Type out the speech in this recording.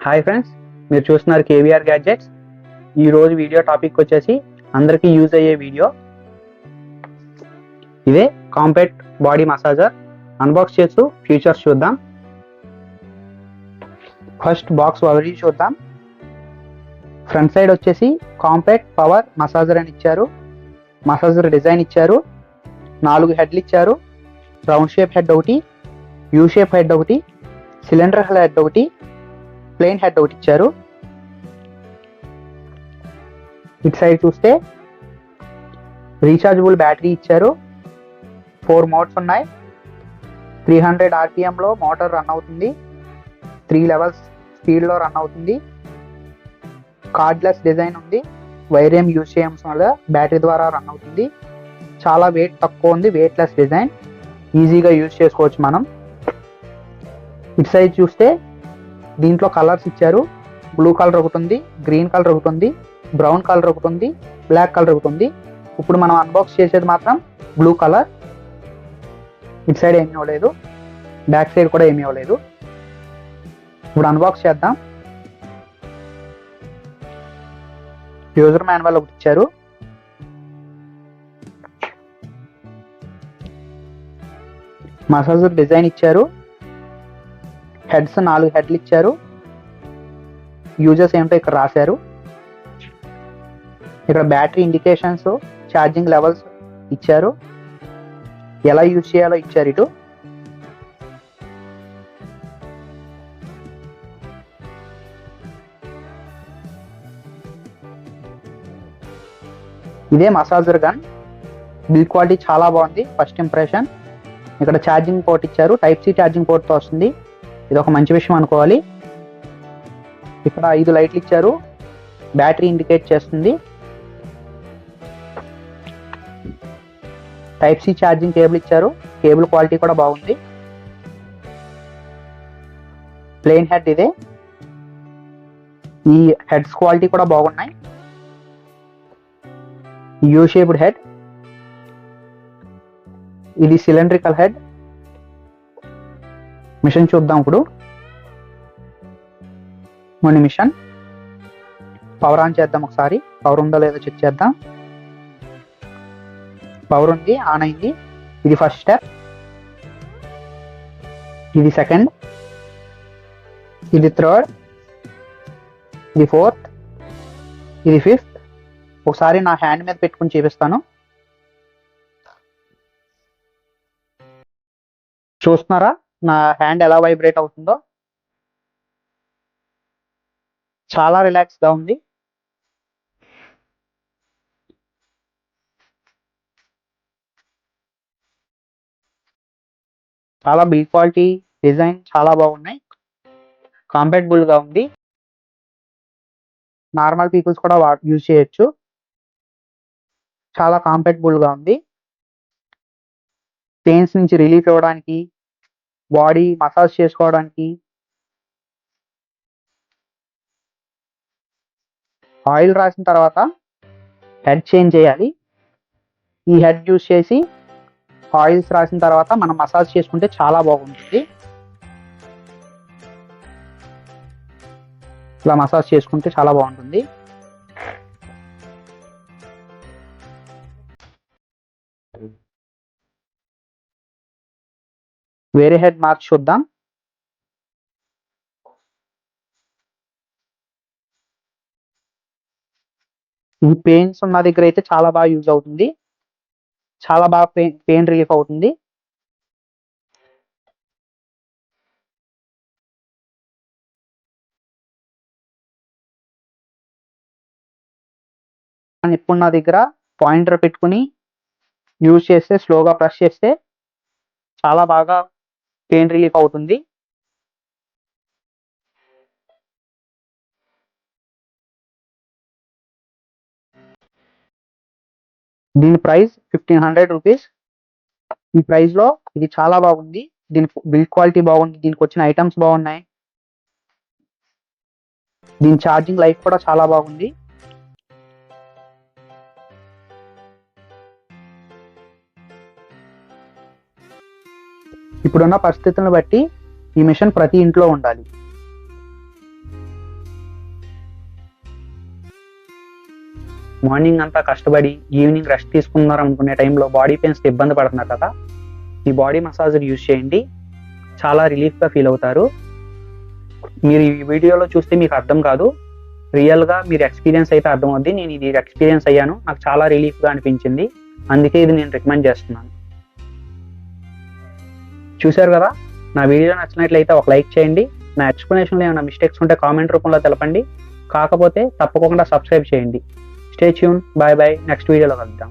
Hi friends, మీరు చూస్తున్నారు KVR gadgets. ఈరోజు వీడియో టాపిక్ వచ్చేసి అందరికీ యూజ్ అయ్యే వీడియో. ఇదే కాంపాక్ట్ బాడీ మసాజర్. అన్బాక్స్ చేస్తూ ఫీచర్స్ చూద్దాం. ఫస్ట్ బాక్స్ ఓవర్వ్యూ చూద్దాం. ఫ్రంట్ సైడ్ వచ్చేసి కాంపాక్ట్ పవర్ మసాజర్ అని ఇచ్చారు. మసాజర్ డిజైన్ ఇచ్చారు. 4 హెడ్లు ఇచ్చారు. రౌండ్ షేప్ హెడ్ ఒకటి, యూ షేప్ హెడ్ ఒకటి, సిలిండర్ హెడ్ ఒకటి, ప్లెయిన్ హెడ్ ఒకటి ఇచ్చారు. ఇటు సైడ్ చూస్తే రీఛార్జబుల్ బ్యాటరీ ఇచ్చారు. 4 మోడ్స్ ఉన్నాయి. 300 RPMలో మోటార్ రన్ అవుతుంది. 3 లెవెల్స్ స్పీడ్లో రన్ అవుతుంది. కార్డ్లెస్ డిజైన్ ఉంది. వైర్ ఏం యూజ్ చేయడం వల్ల బ్యాటరీ ద్వారా రన్ అవుతుంది. చాలా వెయిట్ తక్కువ ఉంది. వెయిట్లెస్ డిజైన్, ఈజీగా యూజ్ చేసుకోవచ్చు మనం. ఇటు సైడ్ చూస్తే దీంట్లో కలర్స్ ఇచ్చారు. బ్లూ కలర్ ఒకటి ఉంది, గ్రీన్ కలర్ ఒకటి ఉంది, బ్రౌన్ కలర్ ఒకటి ఉంది, బ్లాక్ కలర్ ఒకటి ఉంది. ఇప్పుడు మనం అన్బాక్స్ చేసేది మాత్రం బ్లూ కలర్. ఇటు సైడ్ ఏమీ ఇవ్వలేదు, బ్యాక్ సైడ్ కూడా ఏమీ ఇవ్వలేదు. ఇప్పుడు అన్బాక్స్ చేద్దాం. యూజర్ మాన్యువల్ ఒకటి ఇచ్చారు. మసాజర్ డిజైన్ ఇచ్చారు. హెడ్స్ 4 హెడ్లు ఇచ్చారు. యూజర్స్ ఏమిటో ఇక్కడ రాశారు. ఇక్కడ బ్యాటరీ ఇండికేషన్స్, ఛార్జింగ్ లెవెల్స్ ఇచ్చారు. ఎలా యూజ్ చేయాలో ఇచ్చారు. ఇటు ఇదే మసాజర్ గన్. బిల్డ్ క్వాలిటీ చాలా బాగుంది. First impression. ఇక్కడ ఛార్జింగ్ పోర్ట్ ఇచ్చారు. టైప్ సి ఛార్జింగ్ పోర్ట్తో వస్తుంది. ఇది ఒక మంచి విషయం అనుకోవాలి. ఇక్కడ 5 లైట్లు ఇచ్చారు. బ్యాటరీ ఇండికేట్ చేస్తుంది. టైప్ సి ఛార్జింగ్ కేబుల్ ఇచ్చారు. కేబుల్ క్వాలిటీ కూడా బాగుంది. ప్లెయిన్ హెడ్ ఇదే. ఈ హెడ్స్ క్వాలిటీ కూడా బాగున్నాయి. You shaped head. ఇది సిలిండ్రికల్ హెడ్. మిషన్ చూద్దాం. ఇప్పుడు మన మిషన్ పవర్ ఆన్ చేద్దాం. ఒకసారి పవర్ ఉందో లేదో చెక్ చేద్దాం. పవర్ ఉంది, ఆన్ అయింది. ఇది ఫస్ట్ స్టెప్. ఇది సెకండ్. ఇది థర్డ్. ఇది ఫోర్త్. ఇది ఫిఫ్త్. ఒకసారి నా హ్యాండ్ మీద పెట్టుకుని చూపిస్తాను. చూస్తున్నారా నా హ్యాండ్ ఎలా వైబ్రేట్ అవుతుందో? చాలా రిలాక్స్గా ఉంది. చాలా బిల్డ్ క్వాలిటీ, డిజైన్ చాలా బాగున్నాయి. కంఫర్టబుల్గా ఉంది. నార్మల్ పీపుల్స్ కూడా యూజ్ చేయొచ్చు. చాలా కంఫర్టబుల్గా ఉంది. పెయిన్స్ నుంచి రిలీఫ్ ఇవ్వడానికి, బాడీ మసాజ్ చేసుకోవడానికి. ఆయిల్ రాసిన తర్వాత హెడ్ చేంజ్ చేయాలి. ఈ హెడ్ యూజ్ చేసి ఆయిల్స్ రాసిన తర్వాత మనం మసాజ్ చేసుకుంటే చాలా బాగుంటుంది. ఇలా మసాజ్ చేసుకుంటే చాలా బాగుంటుంది. వేరే హెడ్ మార్చి చూద్దాం. ఈ పెయిన్స్ ఉన్న దగ్గర అయితే చాలా బాగా యూజ్ అవుతుంది. చాలా బాగా పెయిన్ రిలీఫ్ అవుతుంది. ఇప్పుడు నా దగ్గర పాయింటర్ పెట్టుకుని యూజ్ చేస్తే, స్లోగా ప్రెస్ చేస్తే చాలా బాగా పెయిన్ రిలీఫ్ అవుతుంది. దీని ప్రైస్ 1500 రూపీస్. ఈ ప్రైస్లో ఇది చాలా బాగుంది. దీని బిల్డ్ క్వాలిటీ బాగుంది. దీనికి వచ్చిన ఐటమ్స్ బాగున్నాయి. దీని ఛార్జింగ్ లైఫ్ కూడా చాలా బాగుంది. ఇప్పుడున్న పరిస్థితులను బట్టి ఈ మిషన్ ప్రతి ఇంట్లో ఉండాలి. మార్నింగ్ అంతా కష్టపడి ఈవినింగ్ రెస్ట్ తీసుకున్నారు అనుకునే టైంలో బాడీ పెయిన్స్తో ఇబ్బంది పడుతున్నారు కదా, ఈ బాడీ మసాజర్ యూజ్ చేయండి, చాలా రిలీఫ్గా ఫీల్ అవుతారు. మీరు ఈ వీడియోలో చూస్తే మీకు అర్థం కాదు, రియల్గా మీరు ఎక్స్పీరియన్స్ అయితే అర్థమవుద్ది. నేను ఇది ఎక్స్పీరియన్స్ అయ్యాను, నాకు చాలా రిలీఫ్గా అనిపించింది, అందుకే ఇది నేను రికమెండ్ చేస్తున్నాను. చూశారు కదా, నా వీడియో నచ్చినట్లయితే ఒక లైక్ చేయండి. నా ఎక్స్ప్లెనేషన్లో ఏమైనా మిస్టేక్స్ ఉంటే కామెంట్ రూపంలో తెలపండి. కాకపోతే తప్పకుండా సబ్స్క్రైబ్ చేయండి. Stay tune. Bye bye. Next వీడియోలో కలుద్దాం.